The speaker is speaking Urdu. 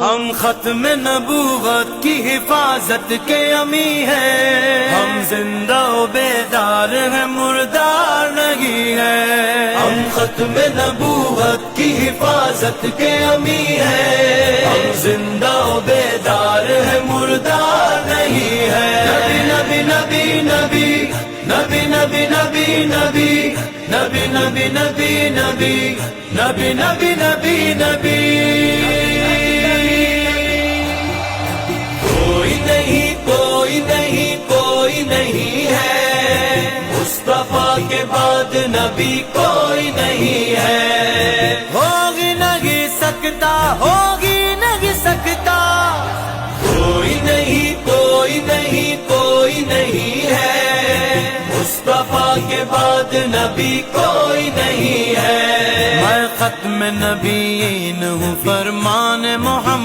ہم ختم نبوت کی حفاظت کے امی ہیں، ہم زندہ و بیدار ہیں، مردار نہیں ہیں۔ ہم ختم نبوت کی حفاظت کے امی ہیں، ہم زندہ و بیدار ہیں، مردار نہیں ہیں۔ نبی نبی نبی نبی نبی نبی نبی نبی نبی نبی نبی نبی نبی نبی نبی نبی کوئی نہیں کوئی نہیں کوئی نہیں ہے، مصطفیٰ کے بعد نبی کوئی نہیں ہے۔ ہوگی نہیں سکتا، ہوگی نہیں سکتا، کوئی نہیں کوئی نہیں کوئی نہیں ہے، مصطفیٰ کے بعد نبی کوئی نہیں ہے۔ میں ختم نبیین ہوں، فرمان محمد